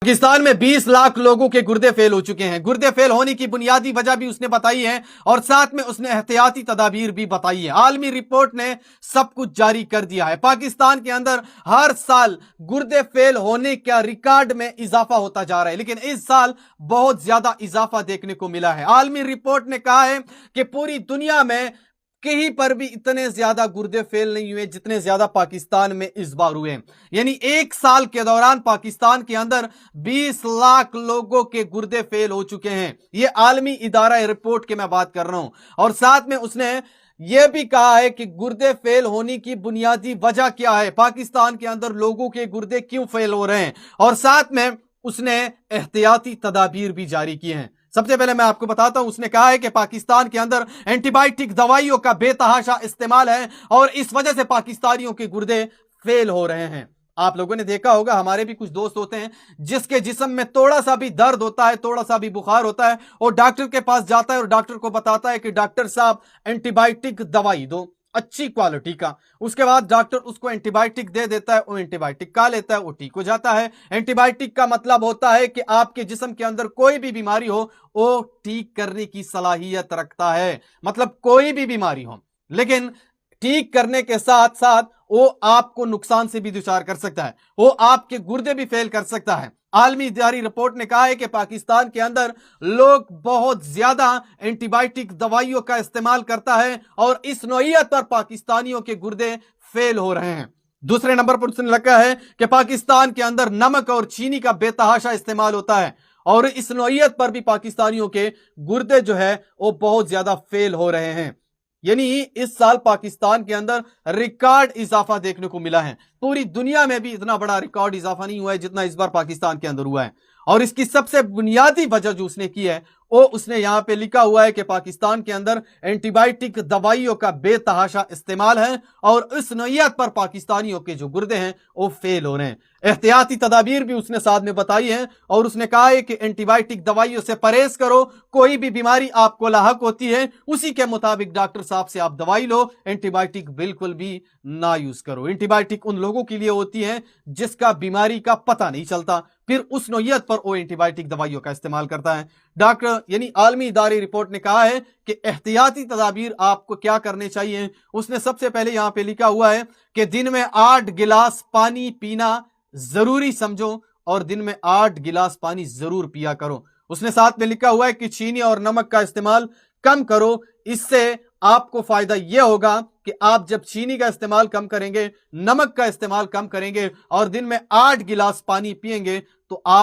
पाकिस्तान में 20 लाख लोगों के गुर्दे फेल हो चुके हैं। गुर्दे फेल होने की बुनियादी वजह भी उसने बताई है और साथ में उसने एहतियाती तदाबीर भी बताई है। आलमी रिपोर्ट ने सब कुछ जारी कर दिया है। पाकिस्तान के अंदर हर साल गुर्दे फेल होने का रिकॉर्ड में इजाफा होता जा रहा है, लेकिन इस साल बहुत ज्यादा इजाफा देखने को मिला है। आलमी रिपोर्ट ने कहा है कि पूरी दुनिया में कहीं पर भी इतने ज्यादा गुर्दे फेल नहीं हुए जितने ज्यादा पाकिस्तान में इस बार हुए। यानी एक साल के दौरान पाकिस्तान के अंदर 20 लाख लोगों के गुर्दे फेल हो चुके हैं। यह आलमी इदारा रिपोर्ट की मैं बात कर रहा हूं। और साथ में उसने यह भी कहा है कि गुर्दे फेल होने की बुनियादी वजह क्या है, पाकिस्तान के अंदर लोगों के गुर्दे क्यों फेल हो रहे हैं, और साथ में उसने एहतियाती तदाबीर भी जारी किए हैं। सबसे पहले मैं आपको बताता हूं, उसने कहा है कि पाकिस्तान के अंदर एंटीबायोटिक दवाइयों का बेतहाशा इस्तेमाल है और इस वजह से पाकिस्तानियों के गुर्दे फेल हो रहे हैं। आप लोगों ने देखा होगा, हमारे भी कुछ दोस्त होते हैं जिसके जिस्म में थोड़ा सा भी दर्द होता है, थोड़ा सा भी बुखार होता है, और डॉक्टर के पास जाता है और डॉक्टर को बताता है कि डॉक्टर साहब एंटीबायोटिक दवाई दो अच्छी क्वालिटी का। उसके बाद डॉक्टर उसको एंटीबायोटिक दे देता है, वो एंटीबायोटिक खा लेता है, वो ठीक हो जाता है। एंटीबायोटिक का मतलब होता है कि आपके जिस्म के अंदर कोई भी बीमारी हो वो ठीक करने की सलाहियत रखता है, मतलब कोई भी बीमारी हो, लेकिन ठीक करने के साथ साथ वो आपको नुकसान से भी दुचार कर सकता है, वो आपके गुर्दे भी फेल कर सकता है। आलमी जारी रिपोर्ट ने कहा है कि पाकिस्तान के अंदर लोग बहुत ज्यादा एंटीबायोटिक दवाइयों का इस्तेमाल करता है और इस नौइयत पर पाकिस्तानियों के गुर्दे फेल हो रहे हैं। दूसरे नंबर पर उसने लिखा है कि पाकिस्तान के अंदर नमक और चीनी का बेतहाशा इस्तेमाल होता है और इस नौइयत पर भी पाकिस्तानियों के गुर्दे जो है वो बहुत ज्यादा फेल हो रहे हैं। यानी इस साल पाकिस्तान के अंदर रिकॉर्ड इजाफा देखने को मिला है। पूरी दुनिया में भी इतना बड़ा रिकॉर्ड इजाफा नहीं हुआ है जितना इस बार पाकिस्तान के अंदर हुआ है। और इसकी सबसे बुनियादी वजह जो उसने की है वो उसने यहां पे लिखा हुआ है कि पाकिस्तान के अंदर एंटीबायोटिक दवाइयों का बेतहाशा इस्तेमाल है और इस नौइयत पर पाकिस्तानियों के जो गुर्दे हैं वो फेल हो रहे हैं। एहतियाती तदाबीर भी उसने साथ में बताई है और उसने कहा है कि एंटीबायोटिक दवाइयों से परहेज करो, कोई भी बीमारी आपको लाहक होती है उसी के मुताबिक डॉक्टर साहब से आप दवाई लो, एंटीबायोटिक बिल्कुल भी ना यूज करो। एंटीबायोटिक उन लोगों के लिए होती है जिसका बीमारी का पता नहीं चलता, फिर उस नौइयत पर वो एंटीबायोटिक दवाइयों का इस्तेमाल करता है। डॉक्टर यानी आलमी इदारे रिपोर्ट ने कहा है कि एहतियाती तदाबीर आपको क्या करने चाहिए। उसने सबसे पहले यहां पे लिखा हुआ है कि दिन में 8 गिलास पानी पीना जरूरी समझो और दिन में 8 गिलास पानी जरूर पिया करो। उसने साथ में लिखा हुआ है कि चीनी और नमक का इस्तेमाल कम करो, इससे आपको फायदा यह होगा कि आप जब चीनी का इस्तेमाल कम करेंगे, नमक का इस्तेमाल कम करेंगे और दिन में 8 गिलास पानी पिएंगे तो आप